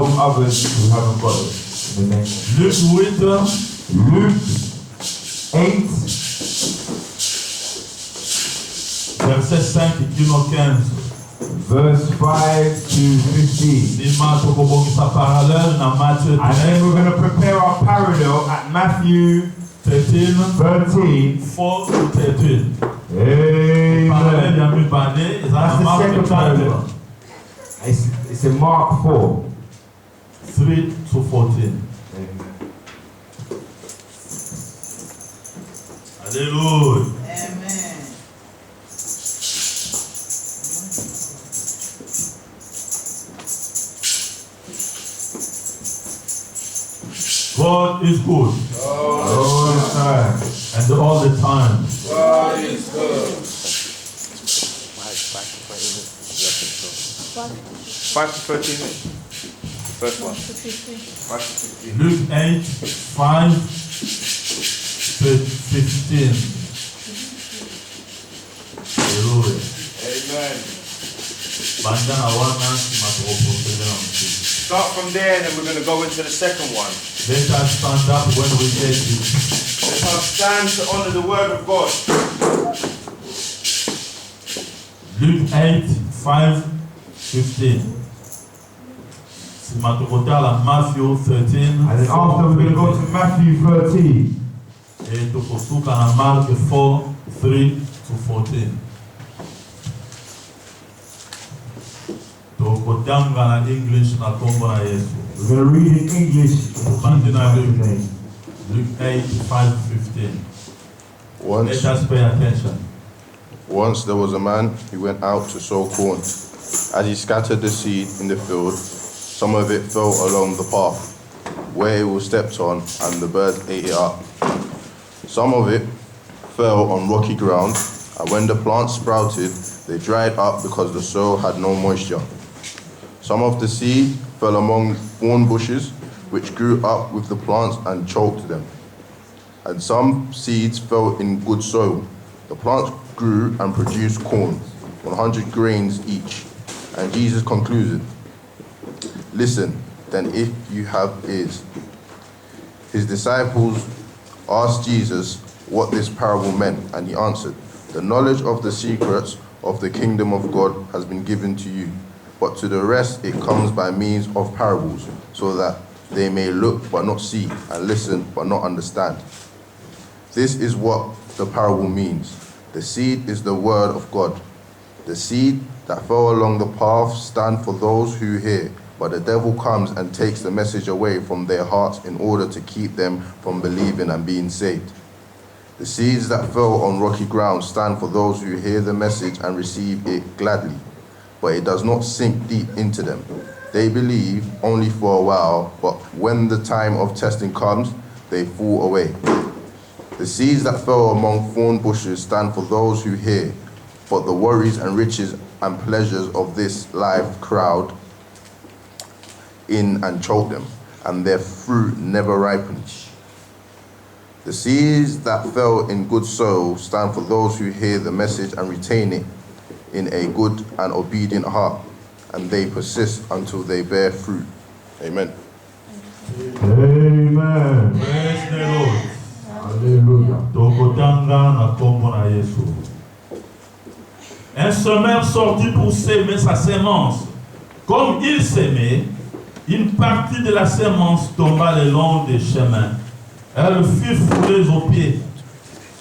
from others who haven't got it. In the name of Luc 8, Luke 8, verset 5 qui nous 15. verse 5 to 15. Il m'a tout sa parallèle dans Matthieu And then 13, we're going to prepare our parallel at Matthew 13, 13. 4 to 13. Parallèle, il Amen. y a mis bandé, ils That's ont the Marc second 4, parallel. It's in Mark 4. 3 to 14. Alléluia. Amen. God is good. All the time. And all the time. God is good. 5 to 13 minutes. First one. 5 to 15. Luke 8, 5 to 15. Alléluia. Amen. Bandana wana si Start from there and then we're going to go into the second one. let us stand up when we get it. Let us stand to honor the word of God. Luke 8, 5, 15. Si matokota Matthew 13. And then after we're going to go to Matthew 13. Et tokosuka na Mark 4, 3 to 14. Tokotanga na English na kombo na Yesu. We're going to read in English. Bandina In Jesus' Luke. name. Luke 8, 5, 15. Once, Let us pay attention. once there was a man who went out to sow corn. As he scattered the seed in the field, some of it fell along the path, where it was stepped on, and the birds ate it up. Some of it fell on rocky ground, and when the plants sprouted, they dried up because the soil had no moisture. Some of the seed fell among thorn bushes, which grew up with the plants and choked them. And some seeds fell in good soil. The plants grew and produced corn, 100 grains each. And Jesus concluded, "Listen, then, if you have ears." His disciples asked Jesus what this parable meant, and he answered, "The knowledge of the secrets of the kingdom of God has been given to you, but to the rest it comes by means of parables, so that they may look but not see, and listen but not understand. This is what the parable means. The seed is the word of God. The seed that fell along the path stand for those who hear, but the devil comes and takes the message away from their hearts in order to keep them from believing and being saved. The seeds that fell on rocky ground stand for those who hear the message and receive it gladly, but it does not sink deep into them. They believe only for a while, but when the time of testing comes, they fall away. The seeds that fell among thorn bushes stand for those who hear, but the worries and riches and pleasures of this life crowd in and choke them, and their fruit never ripens. The seeds that fell in good soil stand for those who hear the message and retain it in a good and obedient heart, and they persist until they bear fruit. Amen. Amen. Praise the Lord. Hallelujah. Tokotanga na kombo na Yesu. Un semeur sortit pour s'aimer sa sémence. Comme il s'aimait, une partie de la sémence tomba le long des chemins. Elle fut foulée aux pieds,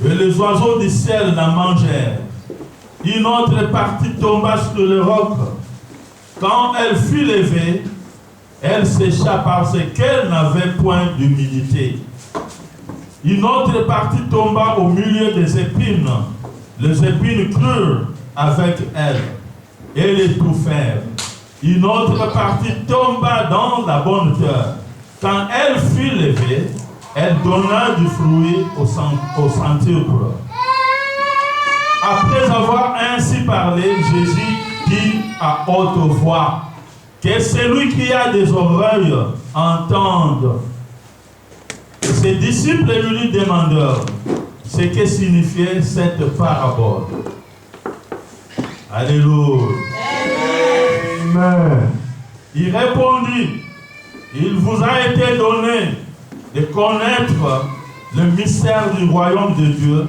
et les oiseaux du ciel la mangèrent. Une autre partie tomba sur le roc. Quand elle fut levée, elle sécha parce qu'elle n'avait point d'humidité. Une autre partie tomba au milieu des épines. Les épines crurent avec elle et l'étouffèrent. Une autre partie tomba dans la bonne terre. Quand elle fut levée, elle donna du fruit au centuple. Après avoir ainsi parlé, Jésus dit à haute voix, que celui qui a des oreilles entende. Et ses disciples lui demandèrent ce que signifiait cette parabole. Alléluia. Amen. Il répondit, Il vous a été donné de connaître le mystère du royaume de Dieu,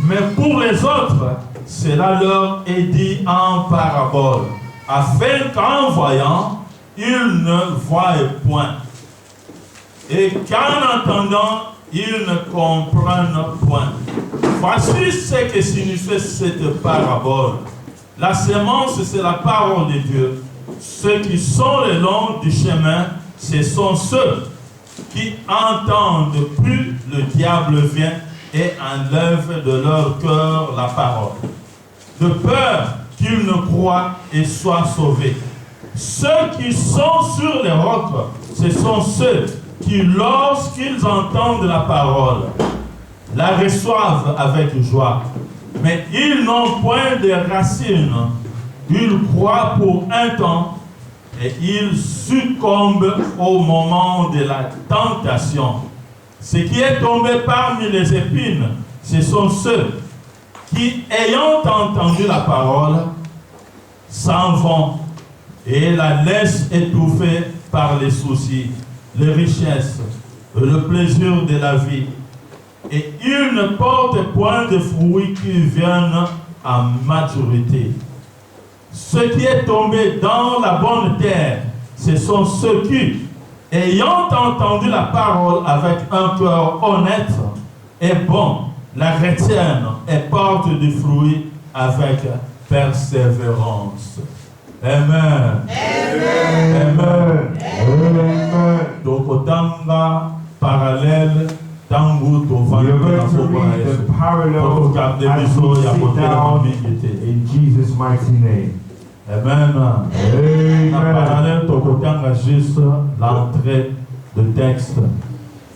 mais pour les autres, cela leur est dit en parabole, afin qu'en voyant, ils ne voient point, et qu'en entendant, ils ne comprennent point. Voici ce que signifie cette parabole. La semence, c'est la parole de Dieu. Ceux qui sont le long du chemin, ce sont ceux qui entendent, plus le diable vient et enlève de leur cœur la parole, de peur qu'ils ne croient et soient sauvés. Ceux qui sont sur les rocs, ce sont ceux qui, lorsqu'ils entendent la parole, la reçoivent avec joie. Mais ils n'ont point de racines. Ils croient pour un temps et ils succombent au moment de la tentation. Ce qui est tombé parmi les épines, ce sont ceux qui, ayant entendu la parole, s'en vont et la laissent étouffer par les soucis, les richesses, le plaisir de la vie. Et ils ne portent point de fruits qui viennent à maturité. Ce qui est tombé dans la bonne terre, ce sont ceux qui, ayant entendu la parole avec un cœur honnête et bon, la retiennent et portent du fruit avec persévérance. Amen. Amen. Amen. Amen. Donc, autant parallèle. We are going to read the parallel as we sit down in Jesus' mighty name. Amen. Amen. En parallèle, tu as juste l'entrée de texte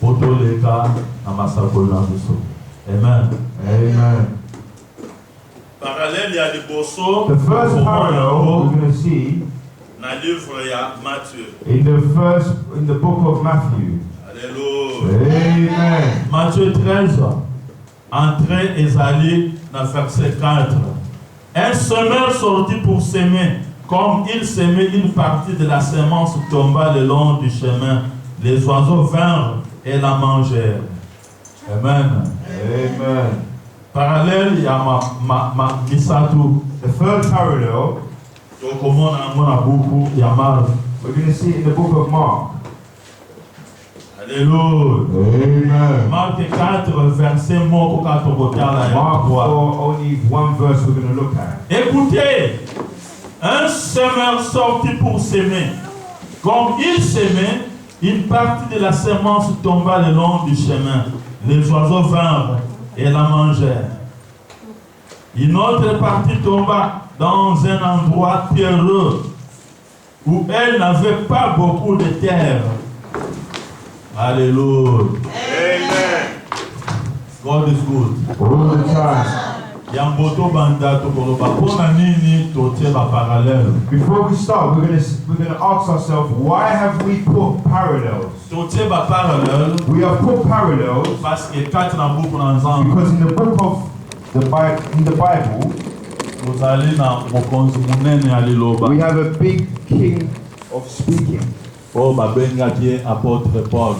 pour tous les cas dans ma salle. Amen. Amen. Parallèle, il y a des bossos. The first parallel we're going to see dans le livre de Matthieu. in the book of Matthew. Alléluia. Amen. Matthieu 13, entrée Esaïe dans verset 4. Un semeur sortit pour s'aimer. Comme il s'aimait, une partie de la semence tomba le long du chemin. Les oiseaux vinrent et la mangèrent. Amen. Amen. Parallèle, il y a ma Misatou. The third parallel Donc, au monde, on a beaucoup, il y a mal. we're going to see in the book of Mark. Alléluia. Amen. Marc 4, verset mot quand on regarde la Mark 4, loi. only one verse we're going to look at. Écoutez, un semeur sortit pour s'aimer. Comme il s'aimait, une partie de la semence tomba le long du chemin. Les oiseaux vinrent et la mangèrent. Une autre partie tomba dans un endroit pierreux où elle n'avait pas beaucoup de terre. Alléluia. Amen. God is good. All the time. Yamboto banda tokoloba pona nini totie ba parallèle. Before we start, we're going to ask ourselves, why have we put parallels? Totie ba parallèle We have put parallels parce que quatre na buku na nzambe. because in the book of the Bible, Tozali na mokonzi munene aliloba. we have a big king of speaking, Oh babengaki apôtre Paul.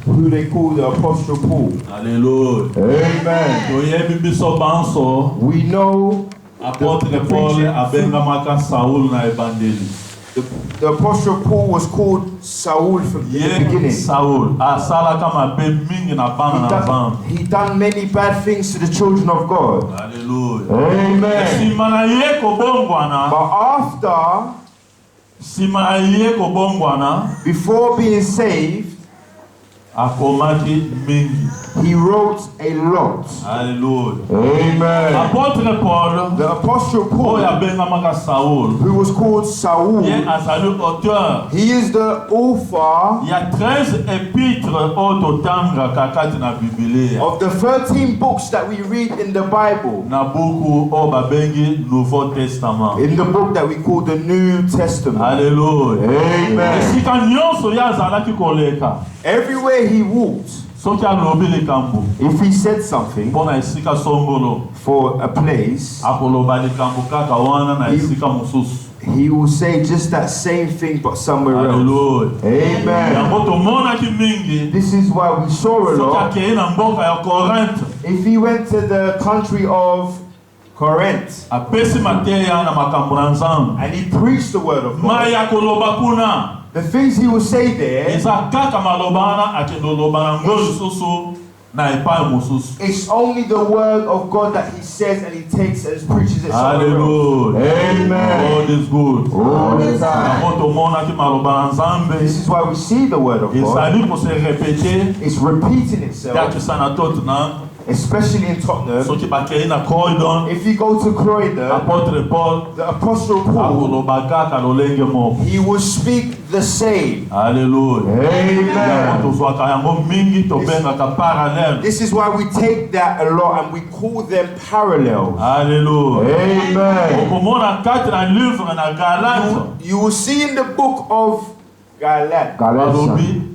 who they call the Apostle Paul. Alléluia. Amen. Toyebi biso banso We know apôtre Paul abengamaka Saul na ebandeli. the Apostle Paul was called Saul from the Ye beginning. Saul asalaka mabe mingi na bana na bana. He done many bad things to the children of God. Alléluia. Amen. Sima na ye kobongwana, But after, sima na ye kobongwana, before being saved, akomaki mingi. he wrote a lot. Alléluia. Amen. Apôtre Paul, The Apostle oyo Paul, abengamaka Saul, who was called ye Saul, azali auteur he is the author ya 13 épîtres oyo totangaka kati na Biblia. of the 13 books that we read in the Bible, Na buku oyo babengi Nouveau Testament. in the book that we call the New Testament. Alléluia. Amen. Esika nyonso ye azalaki koleka, Everywhere he walked, soki alobi likambo if he said something mpo na esika songolo, for a place, akoloba likambo kaka wana na esika mosusu. He will say just that same thing but somewhere else. Alléluia. Amen. Yango tomonaki mingi This is why we saw a soki lot. akei na mboka ya Korinthe If he went to the country of Corinth apesi mateya na makambo na Nzambe and he preached the word of God, mai ya koloba kuna the things he will say there, eza kaka maloba wana akende oloba na ngo lisusu na epai mosusu. it's only the word of God that he says and he takes and preaches it somewhere else. Hallelujah. Amen. God is good. All the time. Yango tomonaki maloba na Nzambe This is why we see the word of God. ezali ko se répéter It's repeating itself, yakisa na Tottenham especially in Tottenham. soki bakei na Croydon If you go to Croydon, apôtre Paul the Apostle Paul, akoloba kaka lolenge moko. he will speak the same. Hallelujah. Amen. Tozwaka yango mingi tobengaka parallèle. This is why we take that a lot and we call them parallels. Hallelujah. Amen. okomona kati na livre na Galate You will see in the book of Galatians, balobi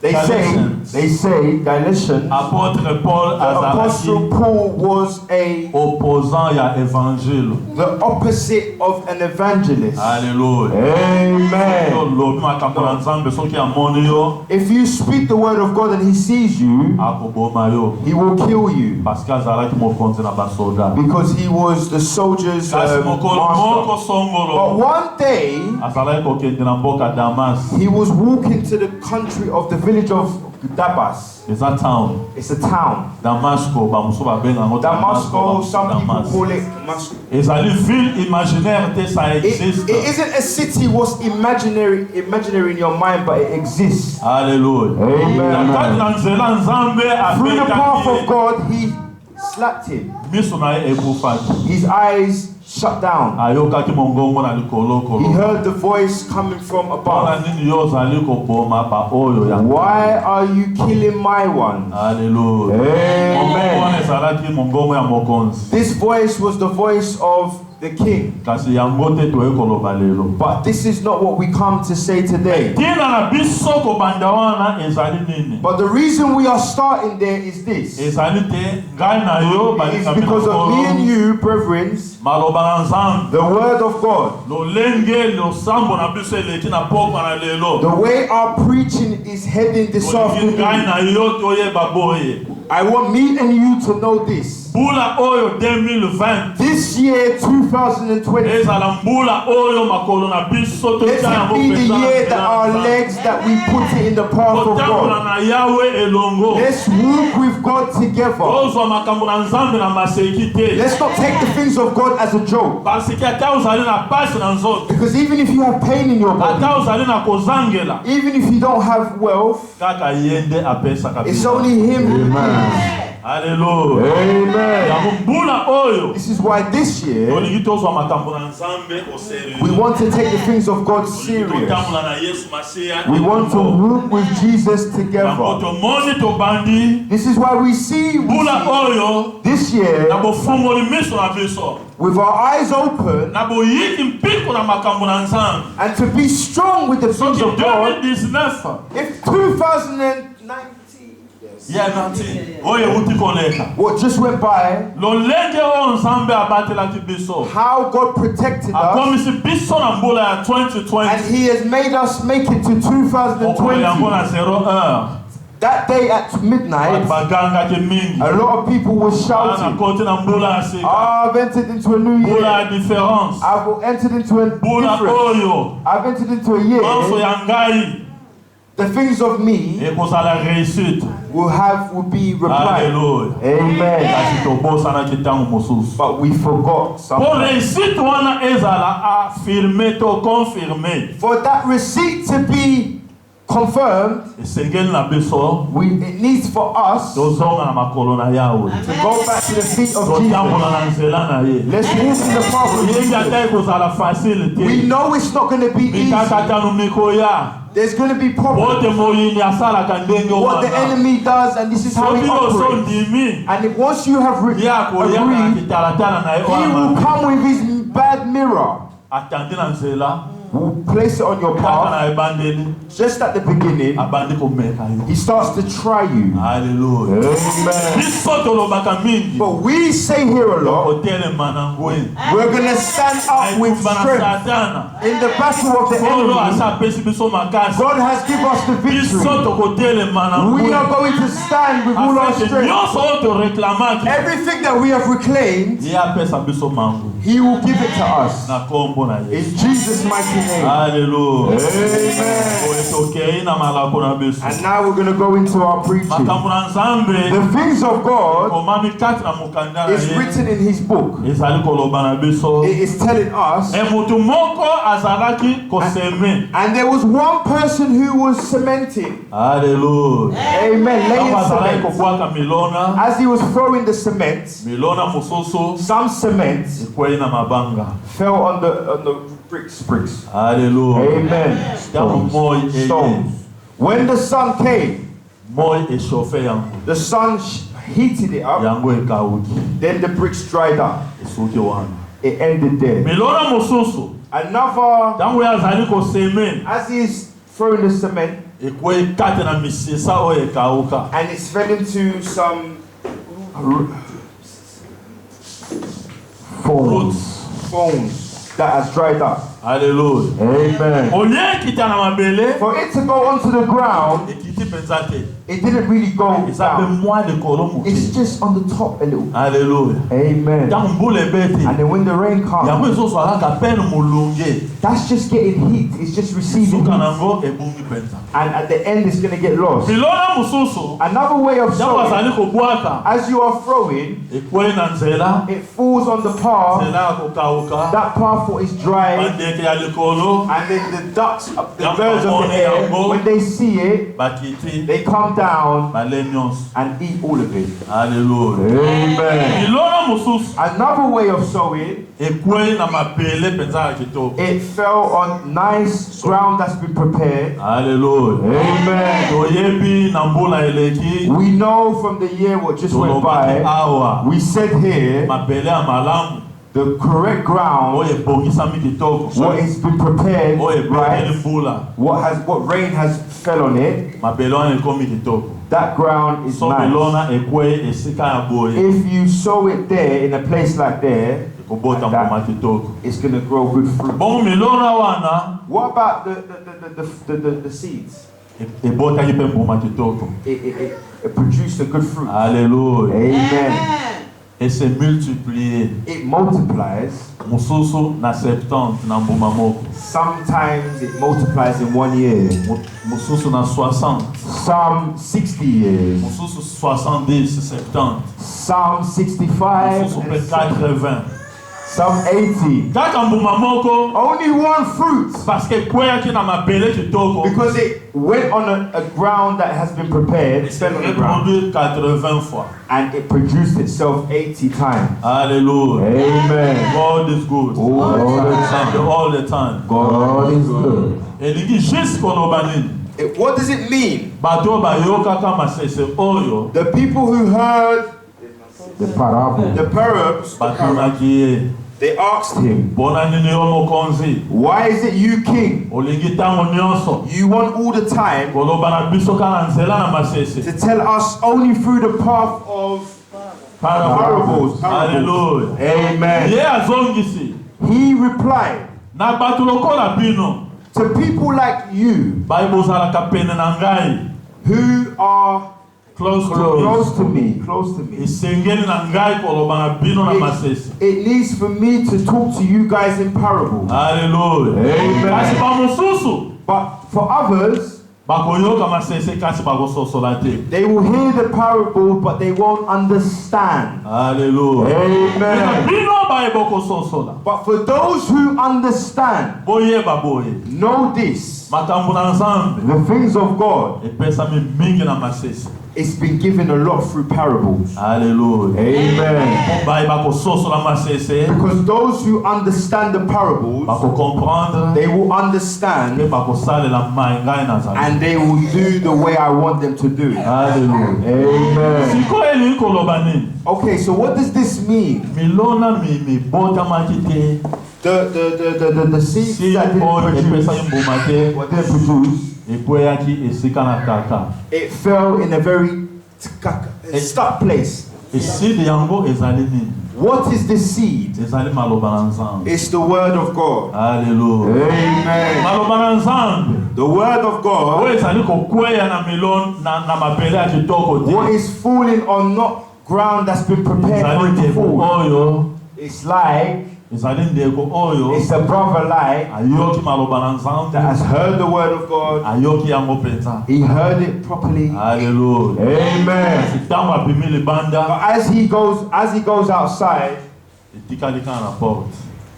they say Galatians, apôtre Paul the Apostle azalaki Paul was a opposant ya évangile. the opposite of an evangelist. Hallelujah. Amen. Lobi makambo na Nzambe soki amoni yo If you speak the word of God and he sees you, akoboma yo he will kill you parce que azalaki mokonzi na basoda. because he was the soldier's Kasi mokolo moko master. But songolo one day, azalaki kokende na mboka Damas. he was walking to the country of the village of Dabas. Eza town It's a town. Damasco bamusu babenga yango Damascus, some people Damas. call it Damascus. ezali ville imaginaire te ça It existe. isn't a city what's imaginary in your mind, but it exists. Hallelujah. Amen. Na kati na nzela Nzambe Through the path of abengaki God, he slapped him. miso na ye ekufaki. His eyes shut down. Ayokaki mongongo na likolo He kolo. heard the voice coming from Mpona above. nini yo ozali koboma ba oyo ya Why are you killing my ones? Hallelujah. Amen. Wana ezalaki mongongo ya mokonzi. This voice was the voice of the king. Kasi yango te toye koloba lelo. But this is not what we come to say today. Tina na biso kobanda wana ezali nini? But the reason we are starting there is this. Ezali te ngai na yo It's because of me and you, brethren, maloba na Nzambe. the word of God. Lolenge losambo na biso eleki na pokwa na lelo. The way our preaching is heading this Olingi ngai afternoon, na yo toyeba boye. I want me and you to know this. Mbula oyo 2020 This year, 2020, ezala mbula oyo makolo na biso let totia it yango be the penza na year that nzela our na Nzambe. legs, that we put it in the path of Kotambola God. na yawe elongo. Let's walk with God together. Ozwa makambo na Nzambe na maseki te. Let's not take the things of God as a joke. Parce que ata ozali na pasi na nzoto, Because even if you have pain in your body, ata ozali na kozangela, even if you don't have wealth, kaka yende apesaka it's biso. only Him who gives. Hallelujah. Amen. Yango mbula oyo This is why this year tolingi tozwa makambo na Nzambe au sérieux. we want to take the things of God Tolingi serious. totambola na Yesu Masiya. We want to walk with Jesus Yango together. tomoni tobandi This is why we see mbula oyo this year na bofungoli miso na biso. with our eyes open Na boyiki mpiko na makambo na Nzambe. and to be strong with the things Soki of God. 2019 If 2019, ya nati oyo euti koleka. what just went by, Lolenge oyo Nzambe abatelaki biso. how God protected us, Akomisi biso na mbula ya 2020. and He has made us make it to Okolo yango 2020. na 0 heure. That day at midnight, Bagangaki mingi. a lot of people were Na shouting, kote na mbula ya sika. I've entered into a new Mbula year. ya différence. I've entered into a Mbula difference. oyo. I've entered into a Manso year. ya ngai. The things of me Ekozala réussite. will be replied. Hallelujah. Amen. Kasi tobosanaki ntango mosusu. But we forgot Po something. réussite wana ezala affirmé to confirmé. For that receipt to be confirmed, Esengeli na biso it needs for us to tozonga na makolo na Yawe. go back to the feet of Totambola Jesus. na nzela na ye. Let's walk in the path of Yebi Jesus. ata ekozala facile We te. know it's not going to be easy. Mikakatano mikoya. There's going to be problems. Bote moyini asalaka ndenge What the wana. enemy does, and this is how he Soki oso operates. ndimi. And if once you have Ya koyaka na agreed, kitalatala na ye he will wana. come with his bad mirror Atandi na nzela. will place it on your kaka path. na ebandeli Just at the beginning, abandi komeka yo. he starts to try you. Hallelujah. Amen. Biso tolobaka mingi But we say here a lot, otelema na ngweni we're going to stand up with aitumba na strength satana in the battle of the solo enemy. asa apesi biso makasi God has given us the biso victory. tokotelema na We are ngweni going to stand with all our afeke strength. nyonso oyo toreklamaki Everything that we have reclaimed, ye apesa biso mangu he will give it to us. na kombo na In Yesu. Jesus' mighty name. Hallelujah. Amen. Oyo tokei na malako na biso And now we're going to go into our preaching. makambo na nzambe The things of God komami kati na mokanda na is ye written in his book. ezali koloba na biso It is telling us. motu moko azalaki koseme. And there was one person who was cementing. Hallelujah. Amen. Laying Ntango azalaki cement. kobwaka milona As he was throwing the cement, milona mosusu some cement ekwei na mabanga. fell on the bricks. Hallelujah. Amen. Ntango moi eye Stones. When the sun came, moi eshofe yango the sun heated it up. yango ekauki Then the bricks dried up. esuki wana. It ended there. milona mosusu Another, ntango ye azali koseme as he's throwing the cement, ekwei kati na misisa oyo ekauka. and it's fell into some phones that has dried up. Hallelujah. Amen. olie ekita na mabele For it to go onto the ground, ekiti mpenza te it didn't really go eza mpe down. mwa likolo moke. It's just on the top a little. Hallelujah. Amen. ntango mbula ebeti And then when the rain yango comes, ezozwaka pene molunge that's just getting heat. It's just receiving suka heat. nango ebungi mpenza. And at the end, it's going to get lost. milona mosusu Another way of ntango sowing, azali kobwaka as you are throwing, ekwei na nzela it falls on the path. nzela ya kokauka That path is dry. bandeke ya likolo And then the ducks, the Yam birds of pamone the air, yango. when they see it, bakiti they come down bale nyonso. and eat all of it. Hallelujah. Amen. milona mosusu Another way of sowing, ekwei na mabele mpenza ya kitoko. it fell on nice ground that's been prepared. Hallelujah. Amen. toyebi na mbula eleki We know from the year what just went tolobaki by, awa we said here, mabele ya malamu the correct ground, oyo ebongisami kitoko what has been prepared, oyo ebengeli right? mbula What rain has fell on it, mabele wana ekomi kitoko. that ground is so nice. milona ekwei esika ya boye If you sow it there, in a place like there, ekobota mbuma kitoko. it's going to grow good fruit. bongo milona wana What about the seeds? ebotaki mpe mbuma kitoko. It produced a good fruit. Hallelujah. Amen. Et se multiplier It multiplies. mosusu na 70 na mbuma moko, Sometimes it multiplies in 1 year. mosusu na 60, Some 60 years. mosusu 70, 70, Some 65. mosusu mpe And some 80. some 80. Kaka mbuma moko Only one fruit. parce que ekweyaki na mabele kitoko Because it went on a ground that has been prepared. It fell on the ground. reproduit 80 fois. And it produced itself 80 times. Hallelujah. Amen. God is good. All the time. All the time. God is good. elingi juste koloba nini What does it mean? bato bayokaka masese oyo The people who heard The parable. the proverbs, batunaki ye they asked him, mpona nini yo mokonzi why is it you, king? olingi ntango nyonso You want all the time koloba na biso kaka nzela na masese to tell us only through the path of parables. Hallelujah. Amen. ye azongisi He replied, na bato lokola bino to people like you bayi bozalaka pene na ngai who are close to close to me. esengeli na ngai koloba na bino na masese. It needs for me to talk to you guys in parables. Hallelujah. Amen. Kasi bamosusu But for others, bakoyoka masese kasi bakososola te. they will hear the parable, but they won't understand. Hallelujah. Amen. bino baye bokososola But for those who understand, boyeba boye know this, makambo na nzambe the things of God, epesami mingi na masese. it's been given a lot through parables. Hallelujah. Amen. baye bakososola masese Because those who understand the parables, bakokomprendre they will mpe understand bakosalela mai ngai nazali. and they will do the way I want them to do it. Hallelujah. Amen. sikoyo elingi koloba nini Okay, so what does this mean? milona mibotamaki te The seeds Si that didn't oyo epesaki produce, mbuma te what didn't produce, ekweyaki esika na kaka. it fell in a very stuck place. Esidi yango ezali nini? What is the seed? Ezali maloba na Nzambe. It's the word of God. Hallelujah. Amen. Maloba na Nzambe. The word of God. Oyo ezali kokweya na milon na mabele ya kitoko te. What is falling on not ground that's been prepared for Ezali it to ndeko fall. oyo. It's like, Ezali ndeko oyo. it's a brother like Ayoki maloba na that Nzambe. has heard the word of God. Ayoki yango penza. He heard it properly. Hallelujah. Amen. Sitango apimi libanda. But as he goes outside, Etikali kana na porte.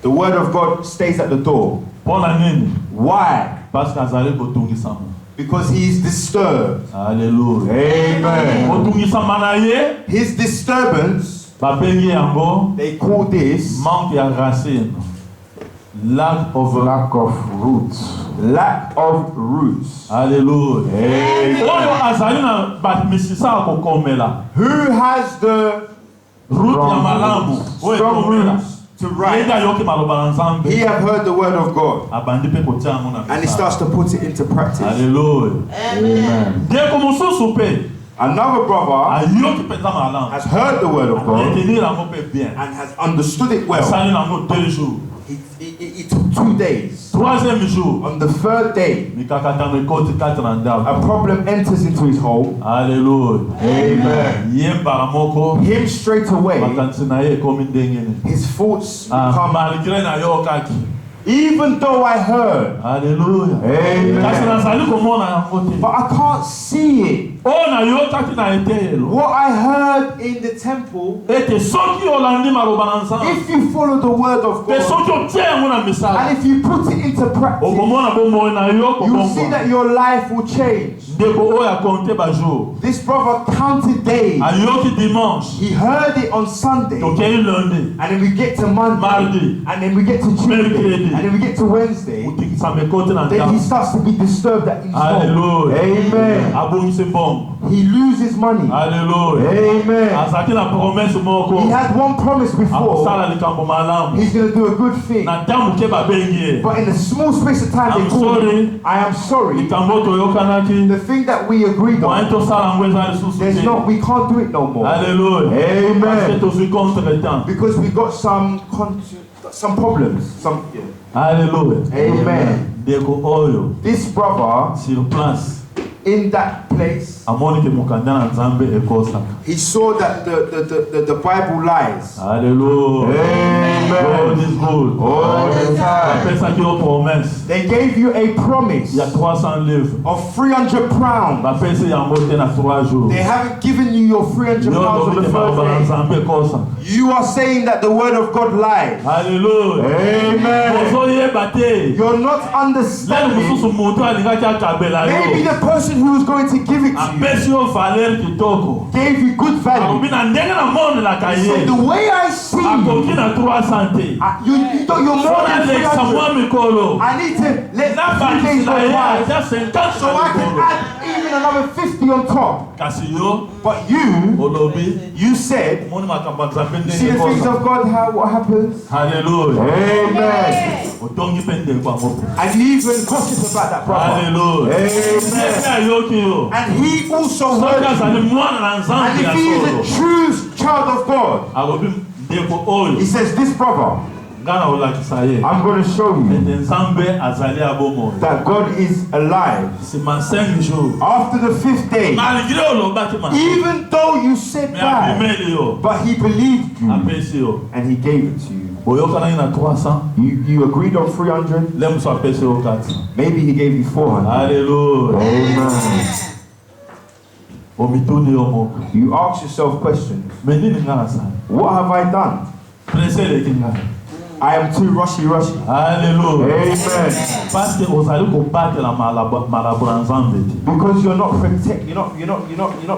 the word of God stays at the door. Pona nini? Why? Parce que azali kotungisa mo. Because he is disturbed. Hallelujah. Amen. Kotungisa na ye. His disturbance, Babengi yango. they call this Manque ya racine. Lack of roots. lack of roots. Hallelujah. Amen. Oyo azali na bamisisa kokomela. Who has the Root ya malamu. Oyo strong komela. roots to write? Yenda yoki maloba na Nzambe. He have heard the word of God Abandi pe kotia yango na and he misa. starts to put it into practice. Hallelujah. Amen. Ndeko mosusu pe. Another brother Ayoki penza malamu. has heard the word of God Retenir yango pe bien. and has understood it well. Asali yango 2 jours. He took 2 days. 3e jour. On the 3rd day, Mikakatano ekoti 4 na ndako. a problem enters into his home. Hallelujah. Amen. Yemba moko. Him straight away, Makanisi na ye ekomi ndenge nini. his thoughts come. Malgré na yo kaki. Even though I heard, Hallelujah. Kasi amen, nazali komona yango te. but I can't see it. Oyo na yo kaki na etelo. What I heard in the temple, Ete soki olandi maloba na Nzambe. if you follow the word of Pe God soki otie yango na misala. and if you put it into practice, Okomona bomoi na yo you see that kobongwa. your life will change. Ndeko oyo akonte bajour. This brother counted days. Ayoki dimanche. He heard it on Sunday, Tokei lundi. and then we get to Monday, Mardi. and then we get to Tuesday, Mercredi. and then we get to Wednesday. Utikisa mekote na Then he ndako. starts to be disturbed at his home. Hallelujah. Amen. Abongisi mbongo. He loses money. Hallelujah. Amen. Azaki na promesse moko. He had one promise before. Akosala likambo malamu. He's going to do a good thing. Na ntango ke babengi ye. But in a small space of time, I'm they call sorry. him. I am sorry. Likambo toyokanaki. The thing that we agreed Moyen on, tosala yango eza lisusu there's te. not, we can't do it no more. Hallelujah. Parce que Amen. tozwi contre-temps. Because we got some problems. Hallelujah. Amen. Ndeko oyo This brother, sur place in that place, amoni ke mokanda na Nzambe ekosaka. he saw that the Bible lies. Hallelujah. God Amen. is good. All the time. Apesaki yo promesse They gave you a promise ya 300 livres. of 300 pounds. Bapesi yango te na 3 jours. They haven't given you your 300 Yo pounds on lobi the te maloba na first day. Nzambe ekosaka. You are saying that the word of God lies. Hallelujah. Amen. Ozoyeba te. You're not Lelo understanding. mosusu moto alingaki akabela Maybe yo. the person who was going to give it to Apesi yo valeur kitoko. you gave you good value. Alobi na ndenge na monelaka So ye. the way I see you, Akoki na 300 te. you're more Fona than lekisa 300. mwa mikolo. I need to let Na 3 days bakisi go na ye by atia 50 so I can mikolo. add even another 50 on top. Kasi yo But you olobi said, moni makambo ya Nzambe you see ndenge the things kosa. of God, what happens? Hallelujah. Amen. Otongi pe ndeko yango pe. And you even gossip about that brother. Hallelujah. Amen. Ndenge ayoki yo. And he also Soki heard you. azali mwana na And Nzambe if ya he is solo. a true child of God, Alobi ndeko oyo. he says, this brother, Ngana olakisa ye. I'm going to show you Ete Nzambe azali abomo. that God is alive. Sima 5 jours. After the 5th day, Malgré olobaki ma. even though you said Me that, abimeli yo. but he believed you Apesi yo. and he gave it to you. Boyokana na 300. You agreed on 300, Lem so apesi yo 400. maybe he gave you 400. Hallelujah. Amen. Omituni yo moko. You ask yourself questions. Me nini ngana sana? What have I done? Presse leki ngana. I am too rushy. Hallelujah. Amen. Parce que ozali kobatela malabu na Nzambe te. Because you're not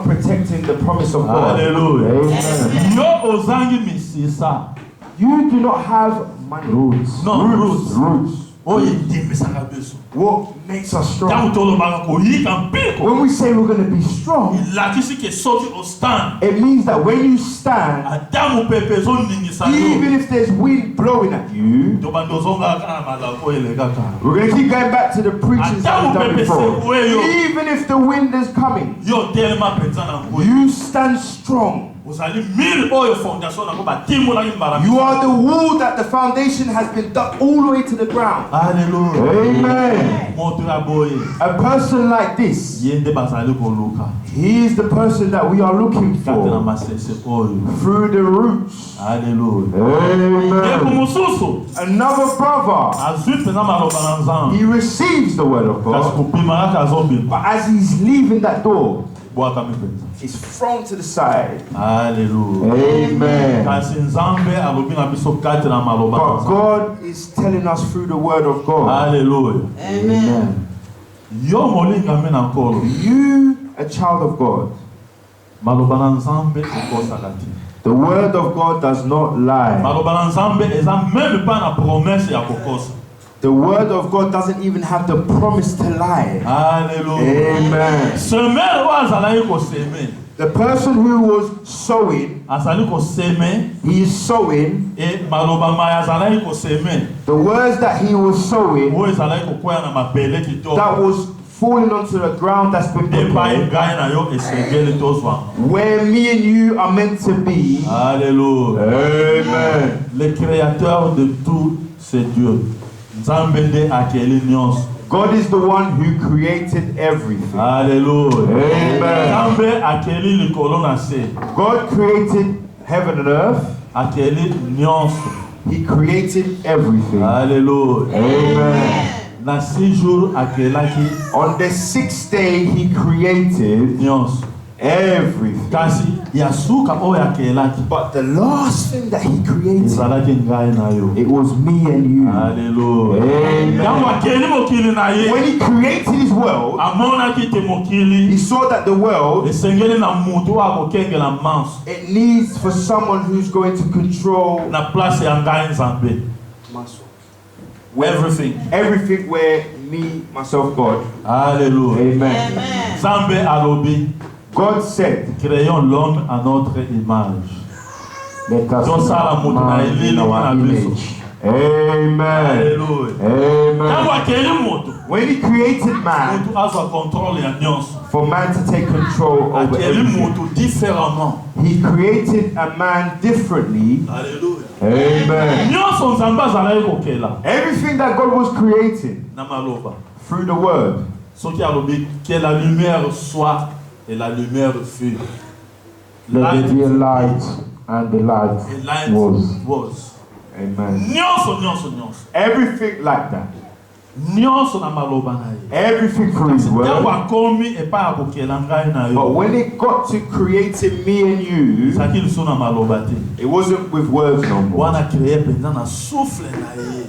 protecting the promise of God. Hallelujah. Amen. Yo ozangi misisa. You do not have money. Roots. No, roots. Roots. oyo etemesaka biso what makes us strong. ntango tolobaka koyika mpiko When we say we're going to be strong, elakisi ke soki ostand it means that when you stand, ata mopepe ezoningisa yo even if there's wind blowing at you, tobanda ozongaka na malako elekaka we're going to keep going back to the preachings that we've done before. Even if the wind is coming, yo telema mpenza na ngoi you stand strong. ozali mire oyo fondation nango batimolaki mbala You are the wall that the foundation has been dug all the way to the ground. Alleluia. Amen. moto ya boye A person like this, ye nde bazali koluka he is the person that we are looking kati na for masese oyo through the roots. Alleluia. Amen. yeko mosusu Another brother, azwi mpenza maloba na nzambe he receives the word of kasi God, kopima kaka azobima but as he's leaving that door, bwakami mpenza he's thrown to the side. Alleluia. Amen. kasi nzambe alobi na biso kati na maloba na But nzambe God is telling us through the word of God. Alleluia. Amen. yo molingami na nkolo You, a child of God, maloba na nzambe ekosaka te the word of God does not lie. maloba na nzambe eza meme pa na promese ya kokosa The word of God doesn't even have the promise to lie. Alleluia. Amen. semere oyo azalaki koseme The person who was sowing, azali koseme he is sowing. e maloba maye azalaki koseme The words that he was sowing, oyo ezalaki kokwea na mabele that kitoko was falling onto the ground that's been epai prepared, ngai na yo esengeli tozwa where me and you are meant to be. Alléluia. Amen. Le créateur de tout c'est Dieu. Nzambe nde akeli nyonso. God is the one who created everything. Alléluia. Amen. Nzambe akeli likolo na se. God created heaven and earth. Akeli nyonso. He created everything. Alléluia. Amen. Na 6 jours akelaki On the 6th day, he created nyonso. everything. Kasi ya suka oyo akelaki But the last thing that he created, ezalaki ngai na yo. it was me and you. Alléluia. Amen. Ntango akeli mokili na ye When he created his world, amonaki te mokili he saw that the world, esengeli na mutu oyo akokengela manso it needs for someone who's going to control na place ya ngai nzambe. Everything. everything where me, myself, God. Alléluia. Amen. Amen. Nzambe alobi God said, créons l'homme à notre image. let us Tosala mutu na man elili in our wana biso. image. Amen. Alléluia. Amen. Ntango akeli mutu When he created man, mutu azwa contrôle ya nyonso. for man to take control over Akeli everything, mutu différemment. he created a man differently. Alléluia. Amen. Nyonso nzambe azalaki kokela Everything that God was creating na maloba. through the word, Soki alobi que la lumière soit et la lumière fut. Let there be a light, and the Et light light was. was. amen. Nyonso. Everything like that. Nyonso na maloba na ye. Everything through his Ntango word. akomi epai ya kokela ngai na But yo. when it got to creating me and you, Ezalaki liso na maloba te. it wasn't with words no more. Wana créé mpenza na souffle na ye.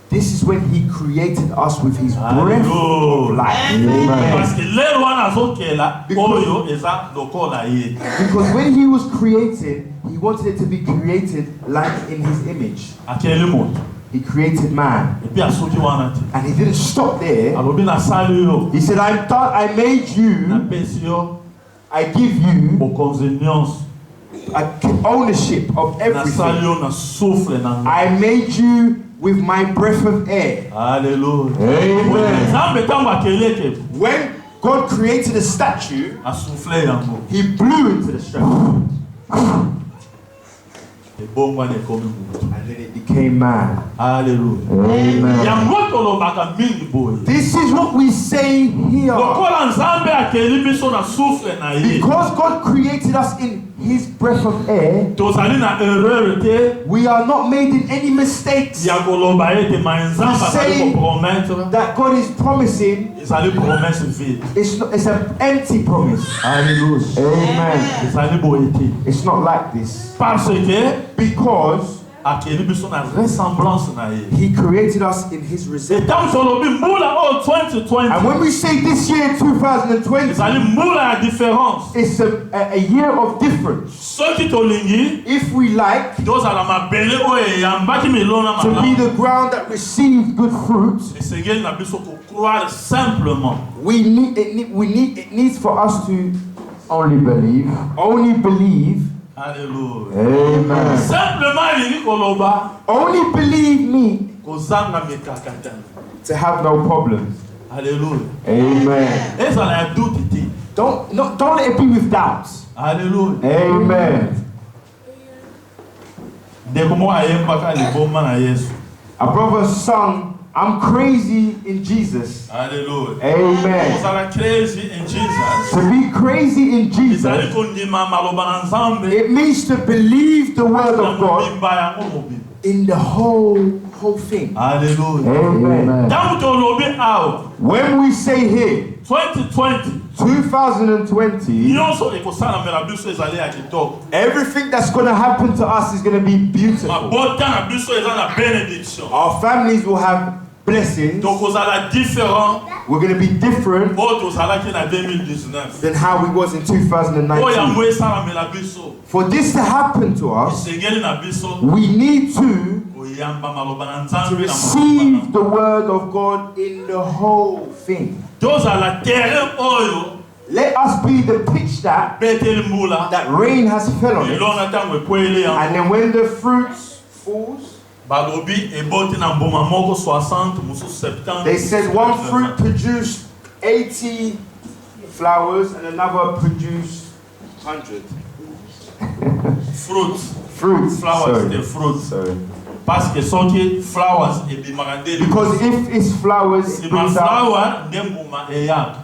This is when he created us with his breath of Hallelujah. life. Amen. Parce que lelo wana azokela Because- oyo eza lokola ye. Because when he was created, he wanted it to be created like in his image. Akeli moto. He created man. Epi asoki wana te. And he didn't stop there. Alobi nasali yo. He said, I made you, Napesi yo I give you bokonzi nyonso. ownership of Nasali everything. yo na souffle na ngai. I made you with my breath of air. Alléluia. Amen. Nzambe ntango akeleke When God created a statue, asouffle yango. he blew into the statue. Ebongwana ekomi moto. And then it became man. Alléluia. Amen. Yango tolobaka mingi boye. This is what we say here. Lokola Nzambe akeli biso na souffle na ye. Because God created us in his breath of air, Tozali na erreur te we are not made in any mistakes ya koloba ete ma Nzambe azali Say- kopromettre. that God is promising. Ezali promesse vide. It's an empty promise. Alléluia. Amen. Ezali boye te. It's not like this. Parce que Because akeli biso na ressemblance na ye. He created us in His Et resemblance. tant que tolobi mbula o 2020 And when we say this year, 2020, ezali mbula ya différence. it's a year of difference. Soki tolingi If we like tozala mabele oyo eyambaki milona to be malamu, the ground that receives good fruit, esengeli na biso kokroire simplement. it needs for us to Only believe. only believe. Alléluia. Amen. Simplement elingi koloba Only believe me kozanga mikakatano. to have no problems. Alléluia. Amen. Ezala ya doute te. Don't let it be with doubts. Alléluia. Amen. Ndeko moko ayembaka liboma na Yesu. A brother sung, I'm crazy in Jesus. Alléluia. Amen. Ozala crazy in Jesus. To be crazy in Ezali Jesus, kondima maloba na Nzambe it means to believe the word na of God mobimba yango mobimba. in the whole thing. Alléluia. Amen. Ntango tolobi awa When we say here, 2020 2020, nyonso ekosalamela biso ezali ya kitoko. everything that's going to happen to us is going to be beautiful. Mabota na biso eza na bénédiction. Our families will have blessings. Tokozala différent We're going to be different oyo tozalaki na 2019. than how we was in Oyo 2019. yango esalamela biso. For this to happen to us, Esengeli na biso we need to koyamba maloba na to Nzambe na receive maloba the word of God in the whole thing. na. Tozala terrain oyo Let us be the pitch beteli mbula that rain has fell on it. elonga ntango ekweli yango. And then when the fruits falls, Balobi eboti na mbuma moko 60 mosusu 70. they said one fruit produced 80 flowers and another produced 100 fruit flowers Sorry. the fruit Sorry. parce que soki flowers ebimaka nde Because if it's flowers, it ma brings out. flower nde mbuma eyaka.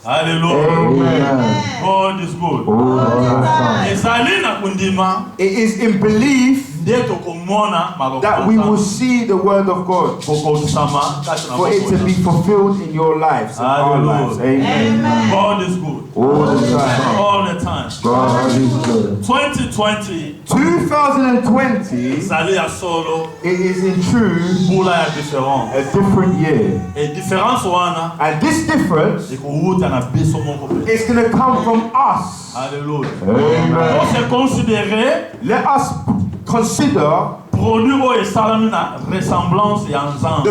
Hallelujah. Amen. God is good. All the time. Ezali na kundima It is in belief nde tokomona maloba that we na will Nzambe. see the word of God, Kokosama kati na for it to be maboko. fulfilled in your lives, in our Hallelujah. lives. Amen. God is good All the time. all the time. God is good. 2020 2020, ezali ya solo it is in truth mbula ya différence. a different year. Et différence wana And this difference ekowuta na biso moko pe. is going to come from us. Alléluia. Amen. On se considérer Let us consider produit oyo esalami na ressemblance ya Nzambe.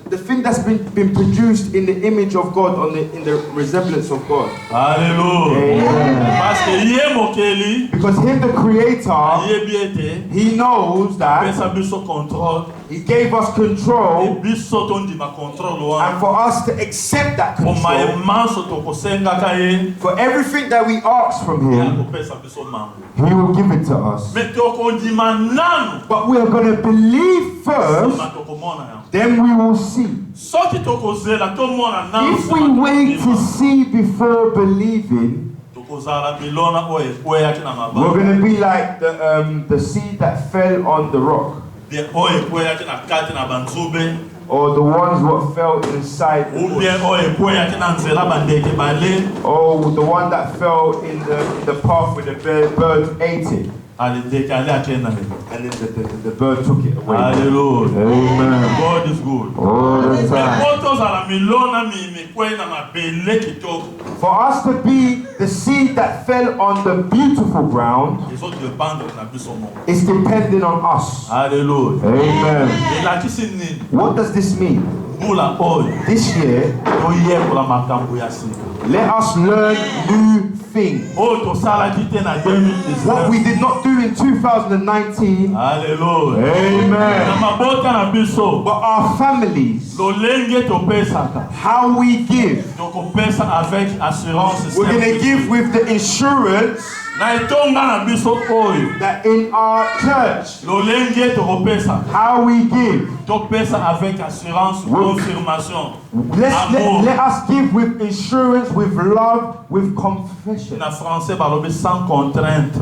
the thing that's been produced in the image of God, in the resemblance of God. Alléluia. Amen. Parce que ye mokeli Because Him, the Creator, ayebi ete He knows that apesa biso contrôle He gave us e control, biso tondima contrôle and wana. for us to accept that Poma control, emanso tokosengaka ye for everything that we ask from ya Him, kopesa biso mambo. He will give it to us. Mais tokondima nanu But we are going to believe first, sima tokomona yango. then we will see. Soki tokozela tomona nanu If we sima wait to tokondima, see before believing, tokozala milona oyo ekweyaki na we're mabanga. going to be like the seed that fell on the rock, Bien oyo ekweyaki na kati na banzube, or the ones what fell inside the ou bush, bien oyo ekweyaki na nzela bandeke bale. or the one that fell in the path where the bird ate it, Alideke ale akenda le. and then the bird took it away. Hallelujah. Amen. God is good. All the time. Mais tozala milona mikwei na mabele kitoko. For us to be the seed that fell on the beautiful ground ezodependre na biso moko. is depending on us. Hallelujah. Amen. Elakisi nini? What does this mean? Mbula oyo This year, toyekola makambo ya sika. let us learn new things. Oyo tosalaki te na What we 2019. did not do in 2019, Hallelujah. Na amen. mabota na biso. But our families, Lolenge topesaka. how we give. Tokopesa avec assurance. We're going to give with the insurance Na etonga na biso oyo. that in our church, Lolenge tokopesa. how we give. Topesa avec assurance, confirmation. Let us give with insurance, with love, with confession. Na français balobi sans contrainte.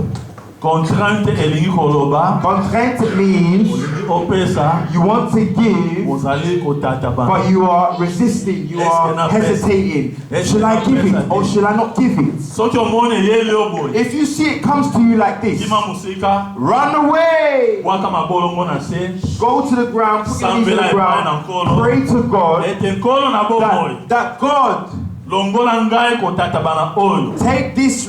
Contrainte elingi koloba. Constraint means Opesa. you want to give, Ozali kotata ba. but you are resisting, you are hesitating. Should I give it or should I not give it? Soki omone yele oboy. If you see it comes to you like this, Kima musika. run away. Waka mabolongo na se. Go to the ground, put your knees to the ground, pray to God Ete nkolo na bomoy. that God Longola ngai kotata bana oyo. take this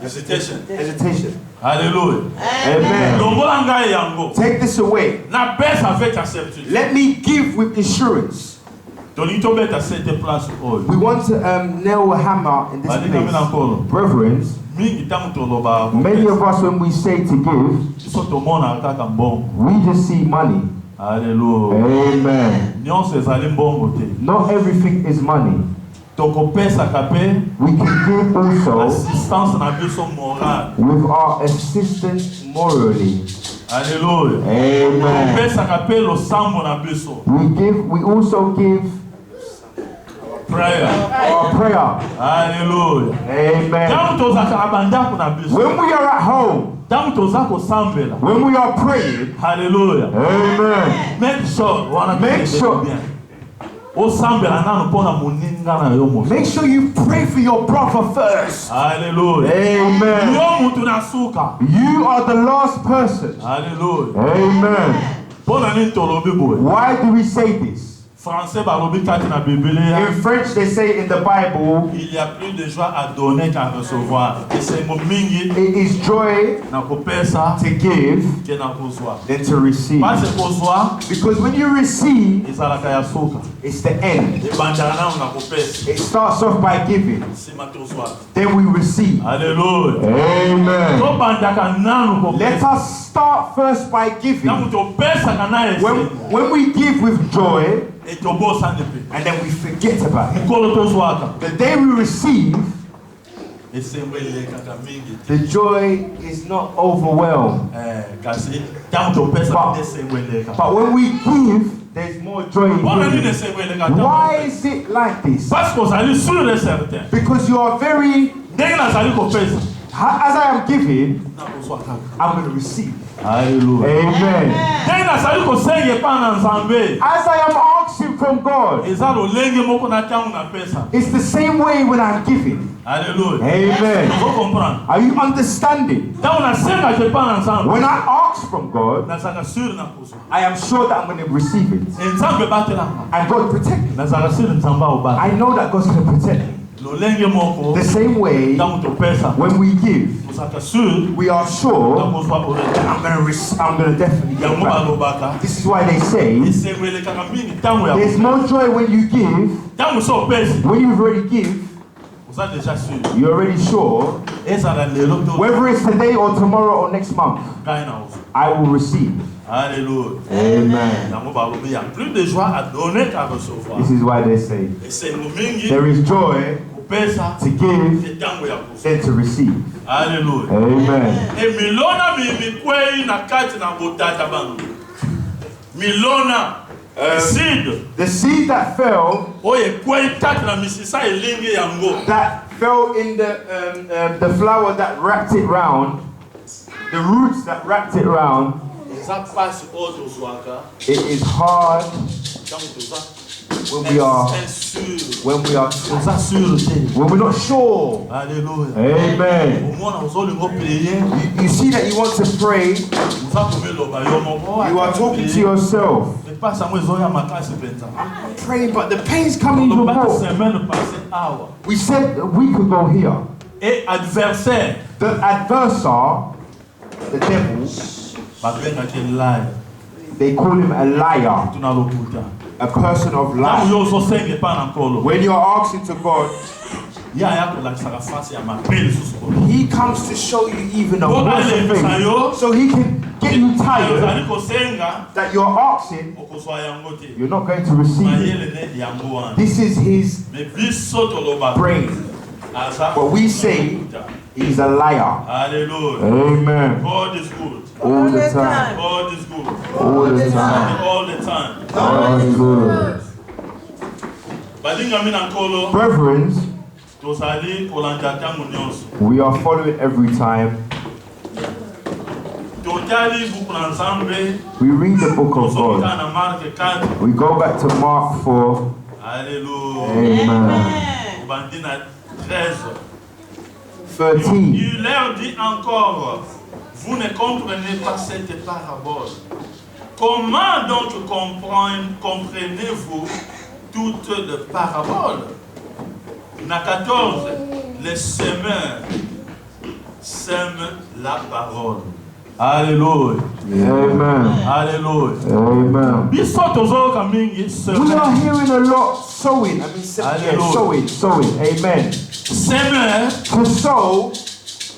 hesitation. Hallelujah. Amen. Longola ngai yango. Take this away. Na baisse avec ta certitude. Let me give with assurance. Tonito beta cette place oyo. We want to nail a hammer in this Badinga mina place. nkolo. Brethren, Mingi tamu toloba. many of us when we say to give, So tomona kaka mbongo. we just see money. Hallelujah. Amen. Nyonso ezali mbongo te. Not everything is money. Tokopesa kape We can give also assistance na biso morale. with our assistance morally. Hallelujah. Amen. Tokopesa kape losambo na biso. We also give Prayer. our prayer. Hallelujah. Amen. Tamu tozaka na bandako na biso. When we are at home, Tamu toza kosambela. when we are praying, Hallelujah. amen. Make sure wana Make sure. bien. Osambela nanu pona moninga na yo mo. Make sure you pray for your brother first. Hallelujah. Amen. Yo mutu na suka. You are the last person. Hallelujah. Amen. Pona nini tolobi boy. Why do we say this? Français balobi kati na Biblia. In French, they say in the Bible, Il y a plus de joie à donner qu'à recevoir. Et c'est mon mingi it is joy na kopesa to give ke na kozwa. than to receive. Parce que kozwa Because when you receive, ezalaka ya suka. it's the end. Ebandaka nanu na kopesa. It starts off by giving, Sima tozwa. then we receive. Hallelujah. Amen. Tobandaka nanu Let kopesa. us start first by Na giving. mutu opesaka na ese. When we give with joy, Et tobosa ndepe. and then we forget about it. Mukolo tozwaka. The day we receive, Esembo elekaka mingi te. the joy is not overwhelmed. Kasi tamu topesa But- esembo eleka. But when we give, there's more joy in Wana nini giving. esembo eleka tamu Why topesa? is it like this? Parce qu'ozali sûr et certain. Because you are very, Ndenge nazali kopesa. as I am giving, Na kozwa kaka. I'm going to receive. Hallelujah. Amen. Ndenge nazali kosenga epai na Nzambe. As I am asking from God, Eza lolenge moko na ntango na pesa. it's the same way when I'm giving. Hallelujah. Amen. Ozo comprendre. Are you understanding? Ntango nasenga epai na Nzambe. When I ask from God, Nazalaka sûr na kozwa. I am sure that I'm going to receive it. Nzambe batelaka. And God protect me. Nazalaka sûr Nzambe aobata. I know that God's going to protect me. Lolenge moko. The same way, Ntango topesa. when we give, Ozalaka sûr we are na sure kozwa koleka. that I'm going to definitely get Yango back. balobaka. This is why they say Esengo elekaka mingi ntango ya there's more joy when you give. ntango so opesi. When you've already give, Oza déjà sûr. you're already sure, Ezala lelo to whether it's today or tomorrow or next month, kai na ozo. I will receive. Alléluia. Amen. Yango balobi ya plus de joie à donner qu'à recevoir. This is why they say Esengo mingi there is joy kopesa to give etango ya kozwa. than to receive. Alléluia. Amen. Milona mikwei na kati na botata bango. Milona seed The seed that fell, oyo ekwei kati na misisa elingi yango. that fell in the flower that wrapped it round, the roots that wrapped it round, Eza pasi oyo tozwaka it is hard ntango toza when we are insure. toza sûr te. when we're not sure. Alléluia. Amen. Omona ozolingo prier. You see that you want to pray, Oza komeloba yo moko. you are talking to yourself, Epasa yango ezoya makasi penza. praying, but the pain's coming even Lobaka more. semaine passée awa. We said a week ago here, Et adversaire the adversary, the devil, babengaki liar. they call him a liar, Tuna lokuta. a person of Ntango lies. yo ozosenga epai na nkolo. When you're asking to God, Ye aya kolakisaka fasi ya mabe lisusu kolo. He comes to show you even a Po worse alembisa yo. thing, so He can get you tired Ozali kosenga that you're asking, okozwa yango te. you're not going to receive it. Mayele ne yango wana. This is His Mais biso tolobaka. brain. Aza But we say lokuta. He's a liar. Hallelujah. Amen. God is good. All the time. God is good. All the time. All the time. God is good. Badinga mina nkolo. Brethren, tozali kolanda ntango nyonso. We are following every time. Totali buku na Nzambe. We read the book of Tozomika God. na Mark 4. We go back to Mark 4. Alléluia. Amen. Bandi na 13. 13. Il leur dit encore, vous ne comprenez pas cette parabole. Comment donc comprenez-vous toutes les paraboles? Na 14, les semeurs sèment la parole. Alléluia. Amen. Alléluia. Amen. Biso tozoka mingi We semeur. are hearing a lot sowing. Hallelujah. Sowing. Amen. Semeur To sow,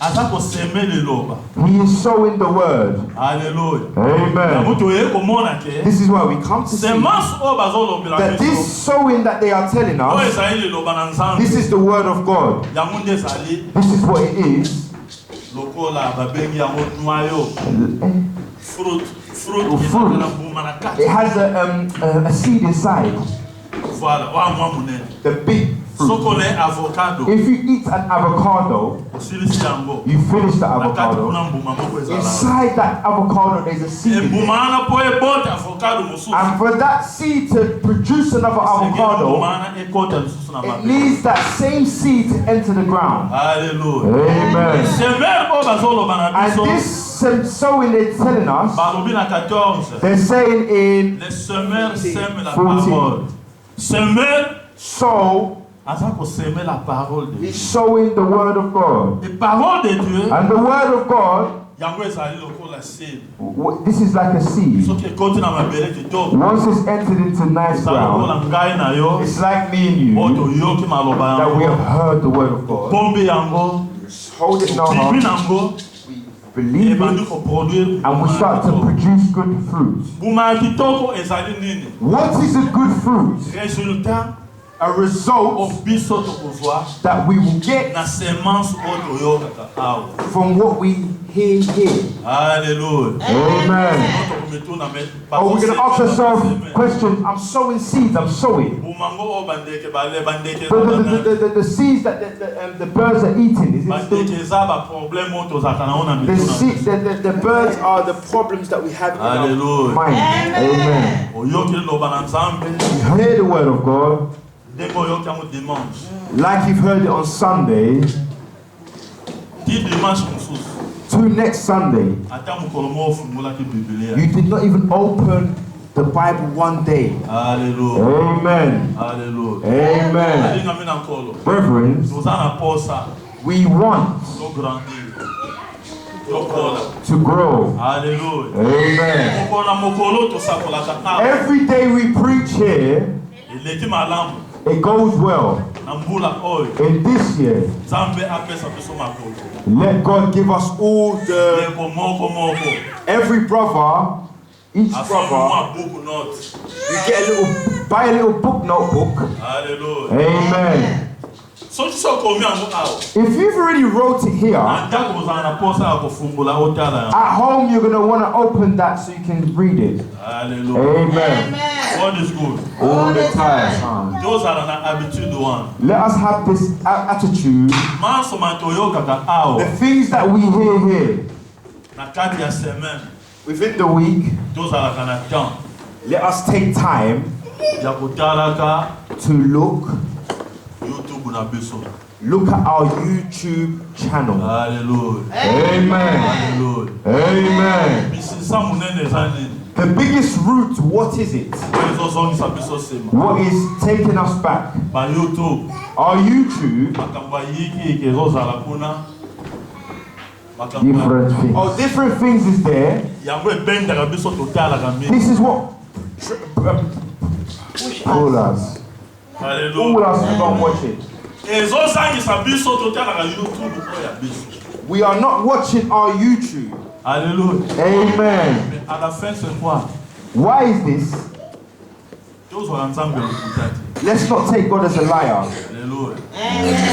aza kosemer liloba. he is sowing the word. Alléluia. Amen. Yango toye komona ke This is why we come to see semence oyo bazolobela that biso. this sowing that they are telling Oyo us, ezali liloba na Nzambe. this is the word of God. Yango nde ezali This is what it is. lokola babengi yango noyo. Fruit Fruit. ezali na mbuma na It kati. has a seed inside, Voilà, wa mwa munene. the big fruit. Sokole avocado. If you eat an avocado, Osilisi yango. you finish the Na kati avocado. kuna mbuma moko ezala. Inside that avocado, there's a seed. In Mbuma there. wana po ebote avocado mosusu. And for that seed to produce another Mbuma avocado, wana ekota lisusu na it mabele. needs that same seed to enter the ground. Alléluia. Amen. Semeur oyo bazoloba na And biso. this sowing they're telling us, Balobi na 14. they're saying in Les semeurs sèment la 14. parole. Semeur sow, aza kosemer la parole de Dieu. he's sowing the word of God. Et parole de Dieu, And the word of God, yango ezali lokola seed. this is like a seed. Soki ekoti na mabele kitoko, Once it's entered into nice eza ground, lokola ngai na yo, it's like me and oyo you, toyoki maloba that we have yango, heard the word of God. pombe yango, Hold it in our bibi heart, nango, believe ebandi it, koproduire and we start to produce good fruit. mbuma ya kitoko ezali nini? What is a good fruit? Résultat A result oyo biso tokozwa that we will get na semence oyo toyokaka awa. from what we hear here. Alléluia. Amen. Tokomituna me- Oh, we're going to ask ourselves Amen. questions. I'm sowing seeds, I'm sowing. Bumango oyo bandeke bale bandeke The seeds that the birds are eating, is it bandeke still? eza baproblème oyo tozalaka nango na The, mituna. the birds are the problems that we have in our Hallelujah. mind. Amen. Oyoki liloba na Nzambe You hear the word of God, ndenge oyoki yango dimanche. like you've heard it on Sunday, Ti dimanche mosusu to next Sunday. ata mokolo moko ofungolaki Biblia. You did not even open the Bible one day. Hallelujah. Amen. Hallelujah. Amen. Alingami na nkolo. Brethren, Toza na posa we want tograndir. Tokola. to grow. Hallelujah. Amen. Moko na mokolo tosakolaka awa. Every day we preach here, Eleki malamu it goes well. na mbula oyo. In this year, Nzambe apesa biso makolo. let God give us all the, Ndeko moko. every brother, each Asombi brother, mwa book note. you get a little, buy a little book notebook. Hallelujah. Amen. Soki sokomi yango awa. If you've already wrote it here, Na ndako kozala na posa ya kofungula otala yango. at home you're going to want to open that so you can read it. Hallelujah. Amen. God is good. All the time. Tozala na habitude wana. Let us have this attitude. Masoma toyokaka awa. The things that we hear here Na kati ya semaine within the week, tozalaka na temps let us take time ya kotalaka to look YouTube na biso. at our YouTube channel. Hallelujah. Amen. Hallelujah. Amen. Misisa munene eza nini? The biggest root, what is it? Oyo ezozongisa biso sema. What is taking us back? Ba YouTube Our YouTube, makambo ya yiki ezozala kuna. Makambo ya- different things. Oh, different things is there. yango ebendaka biso totalaka mingi. This is what pull us. Pull Hallelujah. us to go and watch it. Ezozangisa biso totalaka YouTube oyo ya biso. We are not watching our YouTube. Hallelujah. Amen. Mais à la fin c'est quoi? Why is this? Tozwaka Nzambe lokutaki. Let's not take God as a liar. Hallelujah.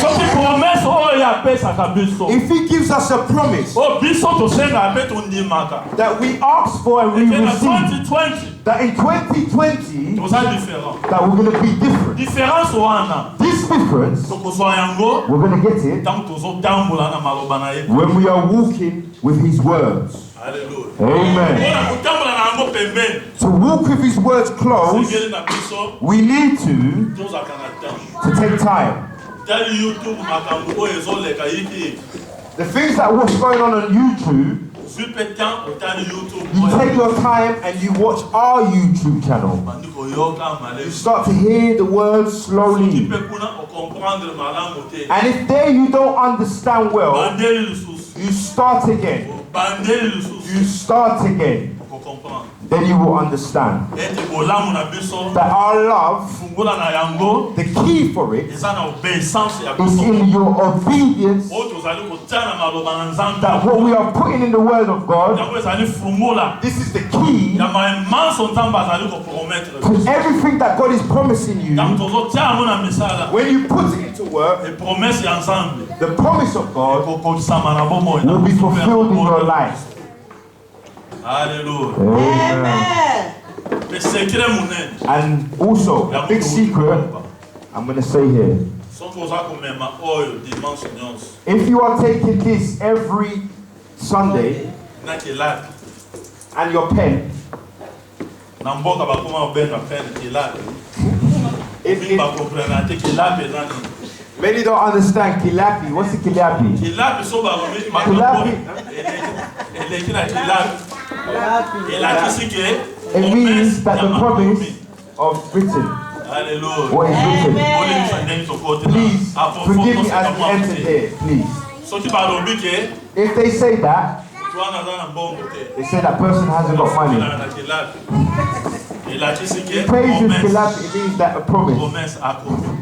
Soki promesse oyo apesaka biso. If He gives us a promise O biso tosenga mpe tondimaka. that we ask for and we Eke na receive, 2020 that in 2020 toza différent. that we're going to be different. Différence wana This difference, tokozwa yango we're going to get it ntango tozotambola na maloba na ye. when we are walking with his words. Hallelujah. Amen. Mpona kotambola na yango pembeni To walk with his words close, sengeli na biso we need to tozalaka na temps. take time. tali YouTube makambo oyo ezoleka yiki The things that what's going on YouTube, zwi mpe temps otali YouTube you oyo take your time and you watch our YouTube channel. bandi koyoka You malamu start to hear the words soki slowly. mpe kuna okomprendre malamu te And if there you don't understand well, bandeli lisusu you start again. bandeli lisusu You start again. okokomprendre Then you will understand ete bolamu na biso that our love, fungola na yango the key for it, eza na obeissance ya is biso in your obedience. oyo tozali kotia na maloba na nzambe That what we are putting in the word of God, yango ezali fungola this is the key ya maemanso nzambe azali kopromettre to everything that God is promising ntango you. tozotia yango na misala When you put it into work, epromese ya nzambe the promise of God ekokokisama na bomoi will be fulfilled in your life. Hallelujah. Amen. Le secret monene And also, a big secret, I'm going to say here, soki oza komema oyo dimanche nyonso if you are taking this every Sunday na kelati and your pen, na mboka bakoma kobenga pene kelati if mingi bakomprena te kelapi eza nini many don't understand kilapi. What's the kilapi? kelapi so bakomi Kelapi. eleki na kelapi elakisi ke It means that the promise of written, Hallelujah. what is written. Olimisa ndenge tokote na Please forgive me as we enter here, please. soki balobi ke If they say that, twana aza na mbongo te they say that person hasn't got money. na kelapi elakisi ke Praise is kilapi, it means that a promise. promesse akomi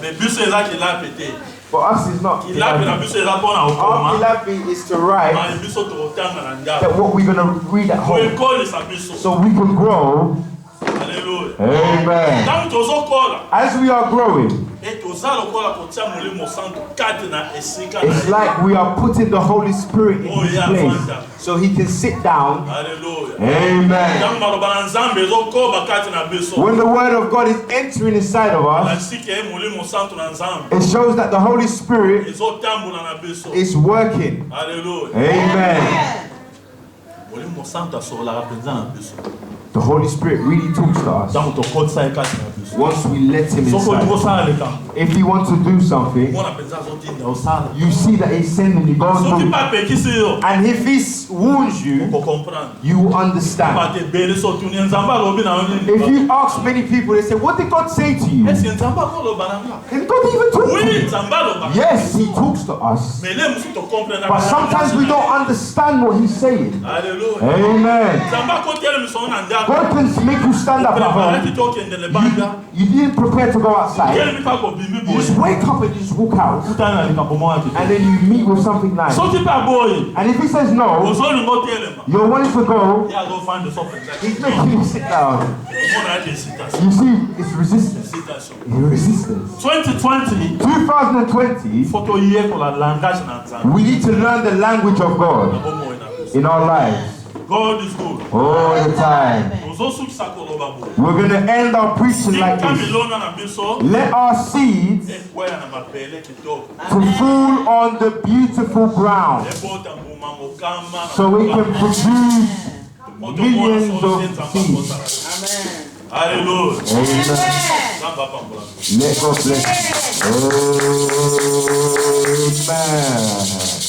mais biso eza kelapi te For us, it's not kilapi na kilapi. biso eza mpona Our okoma kilapi is to write mai biso tokotanga na ndako that what we're going to read at home koekolisa biso so we can grow. Hallelujah. Amen. ntango tozokola As we are growing, e toza lokola kotia molimo santo kati na esika it's like we are putting the Holy Spirit in his place so he can sit down. Hallelujah. Amen. ntango maloba na nzambe ezokoba kati na biso When the word of God is entering inside of us, lakisiki ye molimo santo na nzambe it shows that the Holy Spirit ezotambola na biso is working. Hallelujah. Amen. molimo santo asololaka mpenza na biso The Holy Spirit really talks to us ntango tokotisa ye kati na biso once we let him soki olingi inside. osala likambo If he wants to do something, mona mpenza azotinda osala you see that he's sending you, go and soki do it. bapekisi yo And if he wounds you, okokomprendre you will understand. bato ebele so otuni nzambe alobi na yo If nini you ask many people, they say, what did God say to you? eske nzambe akoloba na nga Did God even talk to oui you? nzambe alobaka Yes, he talks to us. mais le mosusu tokomprendre But sometimes we don't understand what he's saying. Hallelujah. Amen. nzambe akoteli misongo na ndako God can make you stand up at preparaki home. tokende lebanda You didn't prepare to go outside. kelemi kaka obimi You boye just wake up and you just walk out. kutani na likambo moko And kite then you meet with something nice. soki mpe aboye And if he says no, ozolinga otelema you're wanting to go, ye azofande so mpenza he's making you sit down. omona yake esitation You see, it's resistance. esitation It's resistance. 2020 2020, fo toyekola langage na nzambe we need to learn the language of God na bomoi na biso in our lives God is good all the time. ozosukisa koloba boye We're going to end our preaching like tika this. milona na biso Let our seeds ekweya na mabele kitoko to fall on the beautiful ground ebota mbuma mokamba na so we can mokamba. produce Moto millions mwana so of senza seeds. makosa. Hallelujah. Amen. Nzambe apambola. Let God bless you. Amen.